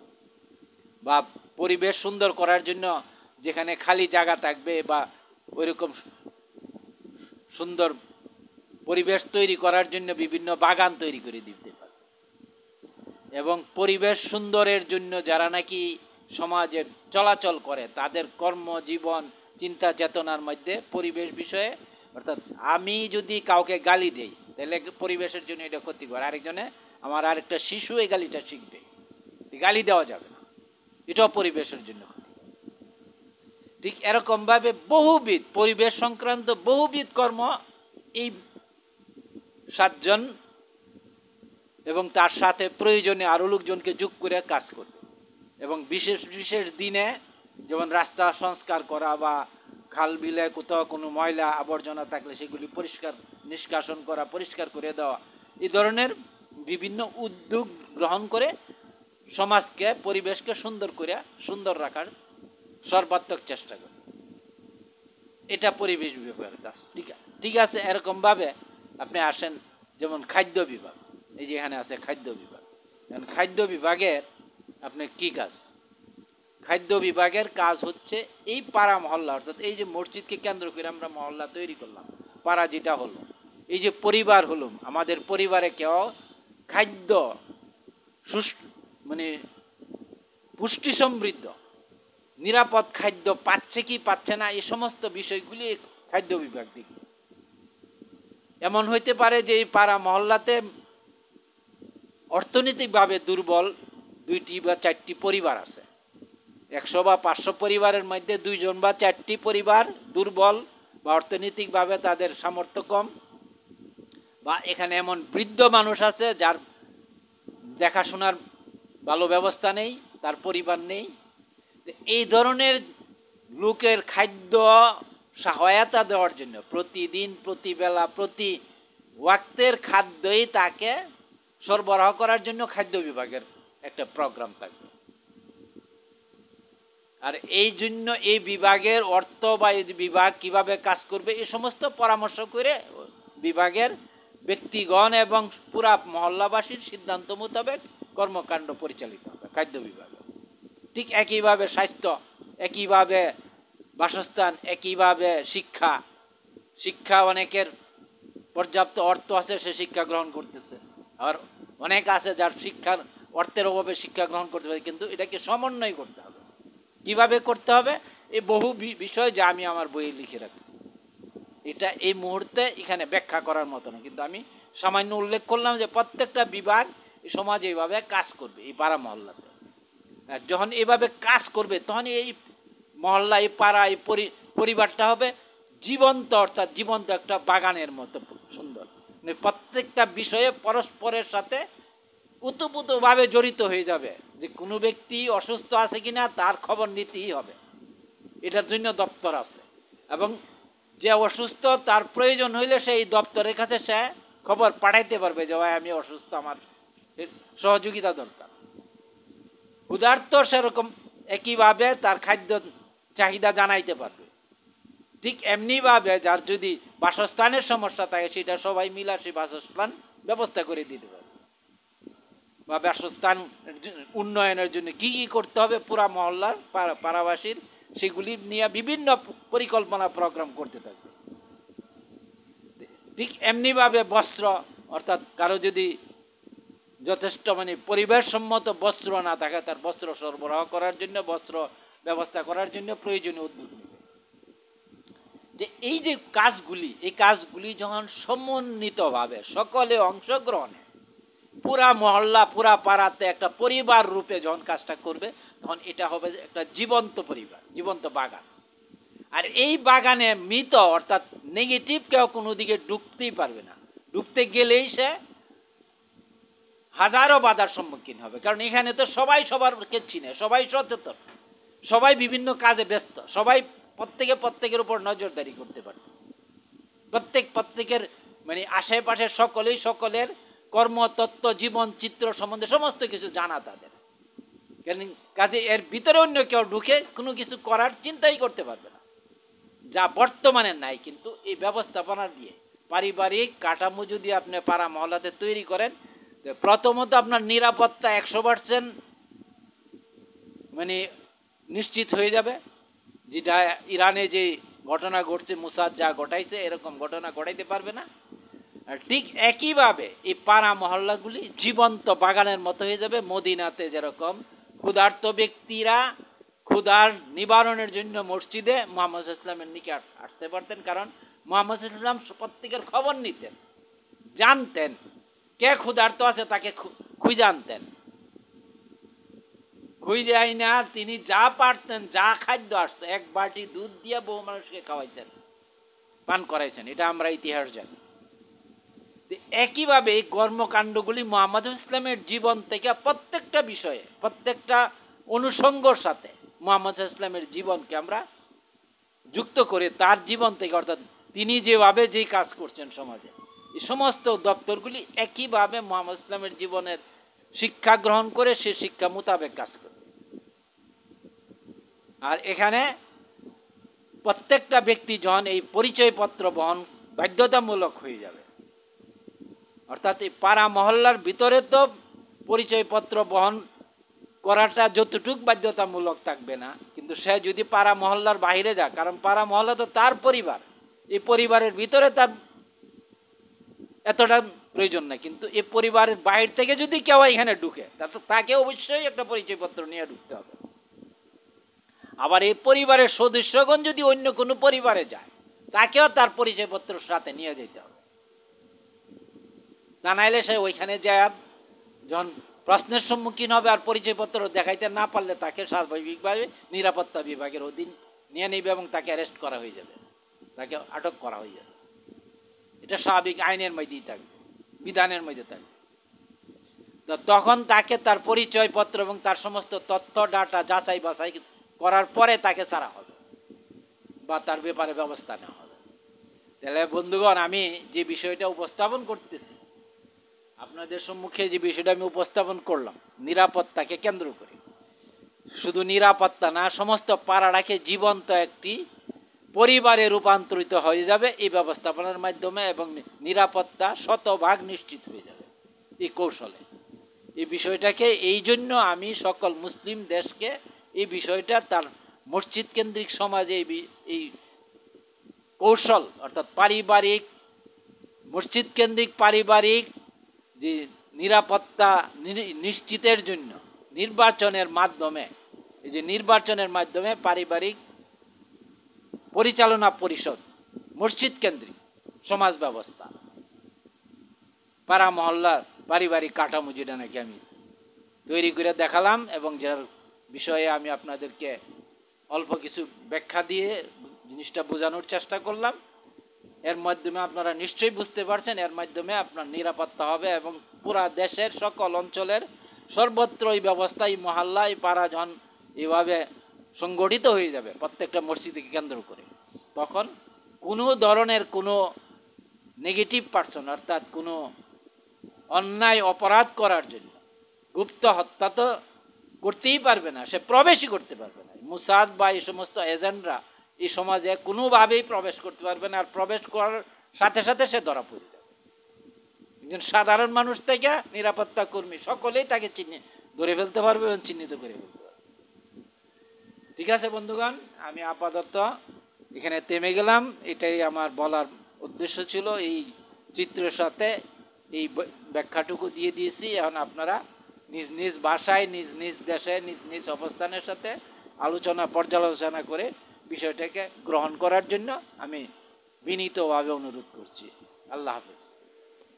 বা পরিবেশ সুন্দর করার জন্য যেখানে খালি জায়গা থাকবে বা ওইরকম সুন্দর পরিবেশ তৈরি করার জন্য বিভিন্ন বাগান তৈরি করে দিতে পারে। এবং পরিবেশ সুন্দরের জন্য যারা নাকি সমাজে চলাচল করে, তাদের কর্মজীবন চিন্তা চেতনার মধ্যে পরিবেশ বিষয়ে, অর্থাৎ আমি যদি কাউকে গালি দেই তাহলে পরিবেশের জন্য এটা ক্ষতিকর, আরেকজনে আমার আরেকটা শিশু এই গালিটা শিখবে, গালি দেওয়া যাবে না, এটাও পরিবেশের জন্য ক্ষতিকর। ঠিক এরকমভাবে বহুবিধ পরিবেশ সংক্রান্ত বহুবিধ কর্ম এই 7 জন এবং তার সাথে প্রয়োজনে আরও লোকজনকে যোগ করে কাজ করবে। এবং বিশেষ বিশেষ দিনে যেমন রাস্তা সংস্কার করা বা খাল বিলে কোথাও কোনো ময়লা আবর্জনা থাকলে সেগুলি পরিষ্কার নিষ্কাশন করা, পরিষ্কার করে দেওয়া, এই ধরনের বিভিন্ন উদ্যোগ গ্রহণ করে সমাজকে, পরিবেশকে সুন্দর রাখার সর্বাত্মক চেষ্টা করে। এটা পরিবেশ বিভাগের কাজ। ঠিক আছে। এরকমভাবে আপনি আসেন যেমন খাদ্য বিভাগ, এই যে এখানে আছে খাদ্য বিভাগ। খাদ্য বিভাগের আপনার কি কাজ? খাদ্য বিভাগের কাজ হচ্ছে এই পাড়া মহল্লা, অর্থাৎ এই যে মসজিদকে কেন্দ্র করে আমরা মহল্লা তৈরি করলাম, পাড়া যেটা হলো, এই যে পরিবার হলো, আমাদের পরিবারে কেউ খাদ্য মানে পুষ্টি সমৃদ্ধ নিরাপদ খাদ্য পাচ্ছে কি পাচ্ছে না, এই সমস্ত বিষয়গুলি খাদ্য বিভাগ দেখবে। এমন হইতে পারে যে এই পাড়া মহল্লাতে অর্থনৈতিকভাবে দুর্বল 2টি বা 4টি পরিবার আছে। 100 বা 500 পরিবারের মধ্যে 2 জন বা 4টি পরিবার দুর্বল বা অর্থনৈতিকভাবে তাদের সামর্থ্য কম, বা এখানে এমন বৃদ্ধ মানুষ আছে যার দেখাশোনার ভালো ব্যবস্থা নেই, তার পরিবার নেই। এই ধরনের লোকের খাদ্য সহায়তা দেওয়ার জন্য প্রতিদিন, প্রতিবেলা, প্রতি ওয়াক্তের খাদ্যই তাকে সরবরাহ করার জন্য খাদ্য বিভাগের একটা প্রোগ্রাম থাকবে। আর এই জন্য এই বিভাগের অর্থ বা এই বিভাগ কিভাবে কাজ করবে এই সমস্ত পরামর্শ করে বিভাগের ব্যক্তিগণ এবং পুরা মহল্লাবাসীর সিদ্ধান্ত মোতাবেক কর্মকাণ্ড পরিচালিত হবে খাদ্য বিভাগে। ঠিক একইভাবে স্বাস্থ্য, একইভাবে বাসস্থান, একইভাবে শিক্ষা অনেকের পর্যাপ্ত অর্থ আছে, সে শিক্ষা গ্রহণ করতেছে, আর অনেক আছে যার শিক্ষার অর্থের অভাবে শিক্ষা গ্রহণ করতে পারে, কিন্তু এটাকে সমন্বয় করতে হবে। কিভাবে করতে হবে এই বহু বিষয় যা আমি আমার বইয়ে লিখে রাখছি, এটা এই মুহূর্তে এখানে ব্যাখ্যা করার মতো না, কিন্তু আমি সামান্য উল্লেখ করলাম যে প্রত্যেকটা বিভাগ সমাজ এইভাবে কাজ করবে। এই পাড়া মহল্লাতে যখন এইভাবে কাজ করবে তখন এই মহল্লা, এই পাড়া, এই পরিবারটা হবে জীবন্ত, অর্থাৎ জীবন্ত একটা বাগানের মতো সুন্দর। মানে প্রত্যেকটা বিষয়ে পরস্পরের সাথে উতপুতভাবে জড়িত হয়ে যাবে, যে কোনো ব্যক্তি অসুস্থ আছে কিনা তার খবর নিতেই হবে, এটার জন্য দপ্তর আছে। এবং যে অসুস্থ তার প্রয়োজন হইলে সেই দপ্তরের কাছে সে খবর পাঠাইতে পারবে যে ভাই আমি অসুস্থ, আমার সহযোগিতা দরকার। ক্ষুধার্ত সেরকম একইভাবে তার খাদ্য চাহিদা জানাইতে পারবে। ঠিক এমনিভাবে যার যদি বাসস্থানের সমস্যা থাকে সেটা সবাই মিলা সেই বাসস্থান ব্যবস্থা করে দিতে পারবে, বা বাসস্থান উন্নয়নের জন্য কি কি করতে হবে পুরা মহল্লার পাড়াবাসীর, সেগুলি নিয়ে বিভিন্ন পরিকল্পনা প্রোগ্রাম করতে থাকবে। ঠিক এমনিভাবে বস্ত্র, অর্থাৎ কারো যদি যথেষ্ট মানে পরিবেশসম্মত বস্ত্র না থাকে, তার বস্ত্র সরবরাহ করার জন্য, বস্ত্র ব্যবস্থা করার জন্য প্রয়োজনীয় উদ্যোগ নেবে। যে এই যে কাজগুলি, এই কাজগুলি যখন সমন্বিতভাবে সকলে অংশগ্রহণে পুরা মহল্লা, পুরা পাড়াতে একটা পরিবার রূপে যখন কাজটা করবে, তখন এটা হবে একটা জীবন্ত পরিবার, জীবন্ত বাগান। আর এই বাগানে মৃত, অর্থাৎ নেগেটিভ কেউ কোনো দিকে ঢুকতেই পারবে না, ঢুকতে গেলেই সে হাজারো বাধার সম্মুখীন হবে, কারণ এখানে তো সবাই সবারকে চিনে, সবাই সচেতন, সবাই বিভিন্ন কাজে ব্যস্ত, সবাই প্রত্যেকের উপর নজরদারি করতে পারতেছে, প্রত্যেকের মানে আশেপাশে সকলেই সকলের কর্মতত্ত্ব জীবন চিত্র সম্বন্ধে সমস্ত কিছু জানা তাদের, কারণ কাজে এর ভিতরে অন্য কেউ ঢুকে কোনো কিছু করার চিন্তাই করতে পারবে না, যা বর্তমানে নাই। কিন্তু এই ব্যবস্থাপনা দিয়ে পারিবারিক কাঠামো যদি আপনি পাড়া মহল্লাতে তৈরি করেন, প্রথমত আপনার নিরাপত্তা 100% মানে নিশ্চিত হয়ে যাবে, যেটা ইরানে যে ঘটনা ঘটছে, মুসাদ যা ঘটাইছে এরকম ঘটনা ঘটাইতে পারবে না। আর ঠিক একইভাবে এই পাড়া মহল্লাগুলি জীবন্ত বাগানের মতো হয়ে যাবে। মদিনাতে যেরকম ক্ষুধার্ত ব্যক্তিরা ক্ষুধার নিবারণের জন্য মসজিদে মুহাম্মদ ইসলামের নিকট আসতে পারতেন, কারণ মুহাম্মদ ইসলাম প্রত্যেকের খবর নিতেন, জানতেন কে ক্ষুধার্ত আছে তাকে খুঁজে আনতেন, খুঁজে আইনা তিনি যা পারতেন, যা খাদ্য আসতো, এক বাটি দুধ দিয়ে বহু মানুষকে খাওয়াইছেন, পান করাইছেন, এটা আমরা ইতিহাস জানি। একইভাবে এই কর্মকাণ্ডগুলি মুহাম্মদ ইসলামের জীবন থেকে প্রত্যেকটা বিষয়ে প্রত্যেকটা অনুষঙ্গর সাথে মুহাম্মদ ইসলামের জীবনকে আমরা যুক্ত করে তার জীবন থেকে, অর্থাৎ তিনি যেভাবে যেই কাজ করছেন সমাজে, এই সমস্ত দপ্তরগুলি একইভাবে মুহাম্মদ ইসলামের জীবনের শিক্ষা গ্রহণ করে সে শিক্ষা মোতাবেক কাজ করবে। আর এখানে প্রত্যেকটা ব্যক্তি যখন এই পরিচয়পত্র বহন বাধ্যতামূলক হয়ে যাবে, অর্থাৎ এই পাড়া মহল্লার ভিতরে তো পরিচয়পত্র বহন করাটা যতটুক বাধ্যতামূলক থাকবে না, কিন্তু সে যদি পাড়া মহল্লার বাইরে যায়, কারণ পাড়া মহল্লা তো তার পরিবার, এই পরিবারের ভিতরে তার এতটা প্রয়োজন নাই, কিন্তু এই পরিবারের বাইরে থেকে যদি কেউ এখানে ঢুকে তাকে অবশ্যই একটা পরিচয়পত্র নিয়ে ঢুকতে হবে। আবার এই পরিবারের সদস্যগণ যদি অন্য কোনো পরিবারে যায়, তাকেও তার পরিচয়পত্রের সাথে নিয়ে যেতে হবে, তা নাইলে সে ওইখানে যায় যখন প্রশ্নের সম্মুখীন হবে আর পরিচয়পত্র দেখাইতে না পারলে তাকে স্বাভাবিকভাবে নিরাপত্তা বিভাগের অধীন নিয়ে নেবে এবং তাকে অ্যারেস্ট করা হয়ে যাবে, তাকে আটক করা হয়ে যাবে। এটা স্বাভাবিক আইনের মধ্যেই থাকবে, বিধানের মধ্যে থাকবে। তো তখন তাকে তার পরিচয়পত্র এবং তার সমস্ত তথ্য ডাটা যাচাই বাছাই করার পরে তাকে ছাড়া হবে বা তার ব্যাপারে ব্যবস্থা নেওয়া হবে। তাহলে বন্ধুগণ, আমি যে বিষয়টা উপস্থাপন করতেছি আপনাদের সম্মুখে, যে বিষয়টা আমি উপস্থাপন করলাম নিরাপত্তাকে কেন্দ্র করে, শুধু নিরাপত্তা না, সমস্ত পাড়াটাকে জীবন্ত একটি পরিবারে রূপান্তরিত হয়ে যাবে এই ব্যবস্থাপনার মাধ্যমে, এবং নিরাপত্তা শতভাগ নিশ্চিত হয়ে যাবে এই কৌশলে। এই বিষয়টাকে এই জন্য আমি সকল মুসলিম দেশকে এই বিষয়টা তার মসজিদ কেন্দ্রিক সমাজে এই কৌশল, অর্থাৎ পারিবারিক মসজিদ কেন্দ্রিক পারিবারিক যে নিরাপত্তা নিশ্চিতের জন্য নির্বাচনের মাধ্যমে, এই যে নির্বাচনের মাধ্যমে পারিবারিক পরিচালনা পরিষদ মসজিদ কেন্দ্রিক সমাজ ব্যবস্থা, পাড়া মহল্লার পারিবারিক কাঠামো, যেটা নাকি আমি তৈরি করে দেখালাম এবং যার বিষয়ে আমি আপনাদেরকে অল্প কিছু ব্যাখ্যা দিয়ে জিনিসটা বোঝানোর চেষ্টা করলাম, এর মাধ্যমে আপনারা নিশ্চয়ই বুঝতে পারছেন এর মাধ্যমে আপনার নিরাপত্তা হবে এবং পুরা দেশের সকল অঞ্চলের সর্বত্র এই ব্যবস্থা, এই মহল্লা, এই পাড়া যখন এইভাবে সংগঠিত হয়ে যাবে প্রত্যেকটা মসজিদকে কেন্দ্র করে, তখন কোনো ধরনের কোনো নেগেটিভ পার্সন, অর্থাৎ কোনো অন্যায় অপরাধ করার জন্য গুপ্ত হত্যা তো করতেই পারবে না, সে প্রবেশই করতে পারবে না। মুসাদ বা এই সমস্ত এজেন্টরা এই সমাজে কোনোভাবেই প্রবেশ করতে পারবে না, আর প্রবেশ করার সাথে সাথে সে ধরা পড়ে যাবে। একজন সাধারণ মানুষ থেকে নিরাপত্তা কর্মী সকলেই তাকে ধরে ফেলতে পারবে এবং চিহ্নিত করে ফেলতে পারবে। ঠিক আছে বন্ধুগণ, আমি আপাতত এখানে থেমে গেলাম। এটাই আমার বলার উদ্দেশ্য ছিল। এই চিত্রের সাথে এই ব্যাখ্যাটুকু দিয়ে দিয়েছি। এখন আপনারা নিজ নিজ ভাষায়, নিজ নিজ দেশে, নিজ নিজ অবস্থানের সাথে পর্যালোচনা করে বিষয়টাকে গ্রহণ করার জন্য আমি বিনীতভাবে অনুরোধ করছি। আল্লাহ হাফেজ।